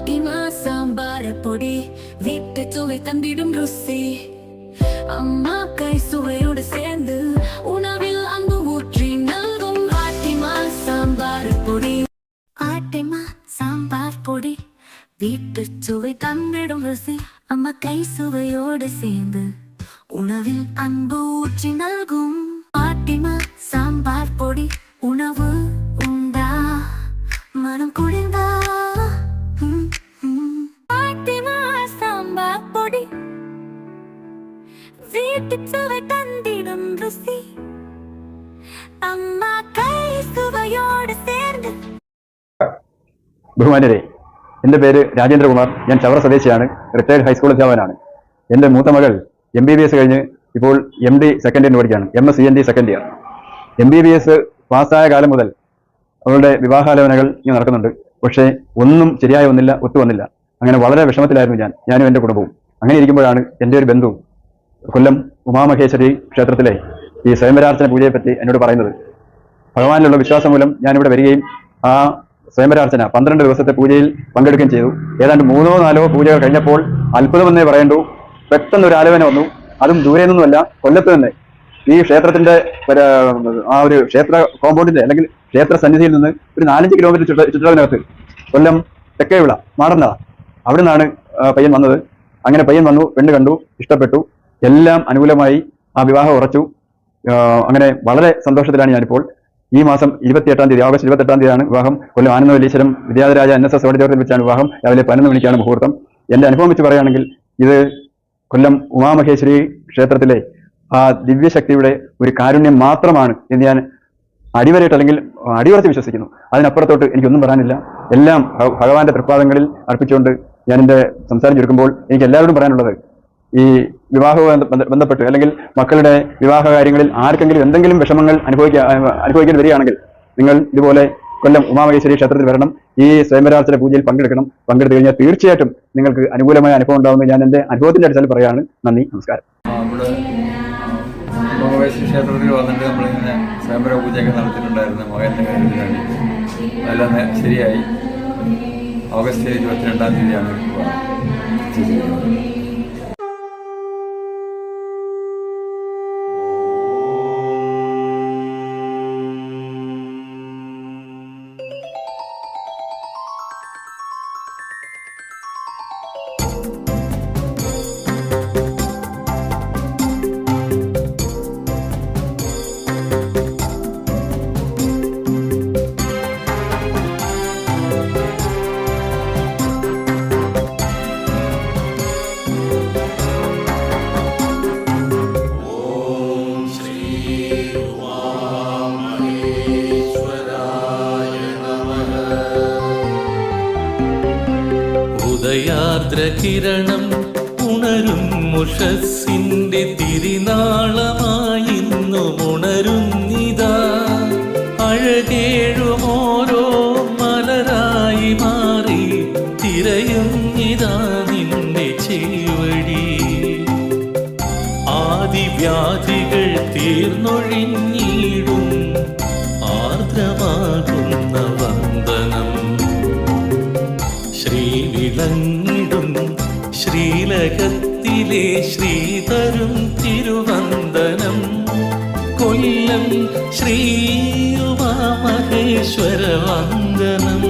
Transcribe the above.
ആട്ടിമാ സാമ്പാരപ്പൊടി വീട്ടു ചുവ തന്നിടും രുസി അമ്മ കൈ സുവയോട് சேர்ந்து ഉണവിൽ അമ്പു ഊற்றி നൽകും ആട്ടിമാ സാമ്പാരപ്പൊടി ആട്ടിമാ സാമ്പാർ പൊടി വീട്ടു ചുവ തന്നിടും രുസി അമ്മ കൈ സുവയോട് சேர்ந்து ഉണവിൽ അമ്പു ഊற்றி നൽകും ആട്ടിമാ സാമ്പാർ പൊടി ഉണവ് ഉണ്ടാ മനം കുളിർന്നാ ആട്ടിമാ സാമ്പാർ പൊടി വീട്ടു ചുവ തന്നിടും രുസി അമ്മ കൈ സുവയോട് சேர்ந்து. ബഹുമാന്യരെ, എൻ്റെ പേര് രാജേന്ദ്രകുമാർ. ഞാൻ ചവറ സ്വദേശിയാണ്. റിട്ടയർഡ് ഹൈസ്കൂൾ അധ്യാപകനാണ്. എൻ്റെ മൂത്ത മകൾ MBBS കഴിഞ്ഞ് ഇപ്പോൾ MD സെക്കൻഡ് ഇയർ പഠിക്കുകയാണ്. MS CND second year. MBBS പാസ്സായ കാലം മുതൽ അവളുടെ വിവാഹാലോചനകൾ ഇങ്ങനെ നടക്കുന്നുണ്ട്. പക്ഷേ ഒന്നും ശരിയായി വന്നില്ല, ഒത്തുവന്നില്ല. അങ്ങനെ വളരെ വിഷമത്തിലായിരുന്നു ഞാനും എൻ്റെ കുടുംബവും. അങ്ങനെ ഇരിക്കുമ്പോഴാണ് എൻ്റെ ഒരു ബന്ധു കൊല്ലം ഉമാമഹേശ്വരി ക്ഷേത്രത്തിലെ ഈ സ്വയംവരാർച്ചന പൂജയെപ്പറ്റി എന്നോട് പറയുന്നത്. ഭഗവാനിലുള്ള വിശ്വാസം മൂലം ഞാനിവിടെ വരികയും ആ സ്വയംവരാർച്ചന 12 ദിവസത്തെ പൂജയിൽ പങ്കെടുക്കുകയും ചെയ്തു. ഏതാണ്ട് 3-4 പൂജകൾ കഴിഞ്ഞപ്പോൾ അത്ഭുതമെന്നേ പറയേണ്ടു. പെട്ടെന്ന് ഒരു ആലോചന വന്നു. അതും ദൂരെ നിന്നുമല്ല, കൊല്ലത്ത് തന്നെ. ഈ ക്ഷേത്രത്തിന്റെ ആ ഒരു ക്ഷേത്ര കോമ്പൗണ്ടിന്റെ അല്ലെങ്കിൽ ക്ഷേത്ര സന്നിധിയിൽ നിന്ന് ഒരു 4-5 കിലോമീറ്റർ ചുറ്റളവിനകത്ത് കൊല്ലം തെക്കേവിള മാടന്നട, അവിടെ നിന്നാണ് പയ്യൻ വന്നത്. അങ്ങനെ പയ്യൻ വന്നു, പെണ്ണ് കണ്ടു, ഇഷ്ടപ്പെട്ടു, എല്ലാം അനുകൂലമായി. ആ വിവാഹം ഉറച്ചു. അങ്ങനെ വളരെ സന്തോഷത്തിലാണ് ഞാനിപ്പോൾ. ഈ മാസം 28-ാം തീയതി, ഓഗസ്റ്റ് 28-ാം തീയതിയാണ് വിവാഹം. കൊല്ലം ആനന്ദവല്ലീശ്വരം വിദ്യാധരാജ NSS ഓഡിറ്റോറിയത്തിൽ വെച്ചാണ് വിവാഹം. രാവിലെ 11 മണിക്കാണ് മുഹൂർത്തം. എൻ്റെ അനുഭവം വെച്ച് പറയുകയാണെങ്കിൽ ഇത് കൊല്ലം ഉമാമഹേശ്വരി ക്ഷേത്രത്തിലെ ആ ദിവ്യശക്തിയുടെ ഒരു കാരുണ്യം മാത്രമാണ് എന്ന് ഞാൻ അടിവരയിട്ട് അല്ലെങ്കിൽ അടിയുറച്ച് വിശ്വസിക്കുന്നു. അതിനപ്പുറത്തോട്ട് എനിക്കൊന്നും പറയാനില്ല. എല്ലാം ഭഗവാന്റെ തൃപ്പാദങ്ങളിൽ അർപ്പിച്ചുകൊണ്ട് ഞാൻ എൻ്റെ സംസാരം ചുരുക്കുമ്പോൾ എനിക്ക് എല്ലാവരോടും പറയാനുള്ളത്, ഈ വിവാഹവുമായി ബന്ധപ്പെട്ട് അല്ലെങ്കിൽ മക്കളുടെ വിവാഹ കാര്യങ്ങളിൽ ആർക്കെങ്കിലും എന്തെങ്കിലും വിഷമങ്ങൾ അനുഭവിക്കാൻ വരികയാണെങ്കിൽ നിങ്ങൾ ഇതുപോലെ കൊല്ലം ഉമാമഹേശ്വരി ക്ഷേത്രത്തിൽ വരണം. ഈ സ്വയംവരാർച്ചന പൂജയിൽ പങ്കെടുത്തു കഴിഞ്ഞാൽ തീർച്ചയായിട്ടും നിങ്ങൾക്ക് അനുകൂലമായ അനുഭവം ഉണ്ടാവുമെന്ന് ഞാൻ എൻ്റെ അനുഭവത്തിന്റെ അടിസ്ഥാനത്തിൽ പറയുകയാണ്. നന്ദി, നമസ്കാരം. നമ്മുടെ ഉമാമഹേശ്വരി ക്ഷേത്രത്തിൽ വന്നിട്ട് നമ്മളിങ്ങനെ സ്വയംവര പൂജയൊക്കെ നടത്തിയിട്ടുണ്ടായിരുന്നു മകൻ്റെ കാര്യത്തിന് വേണ്ടി. അതെല്ലാം ശരിയായി. ഓഗസ്റ്റ് 22-ാം തീയതിയാണ് ഉദയാർദ്രകിരണം ഉണരും മുഷസ്സിന്റെ തിരുനാളമായിന്നും ഉണരുന്നിതാ. അഴകേഴുമോരോ മലരായി മാറി തിരയുന്നിതാ നിന്റെ ചേവടി. ആദിവ്യാധികൾ തീർന്നൊഴിഞ്ഞിടും ആർദ്രമാകുന്ന വന്ദനം. ശ്രീവിളങ്ങിടും ശ്രീലകത്തിലെ ശ്രീതരും തിരുവന്ദനം. കൊല്ലം ശ്രീ ഉമാമഹേശ്വര വന്ദനം.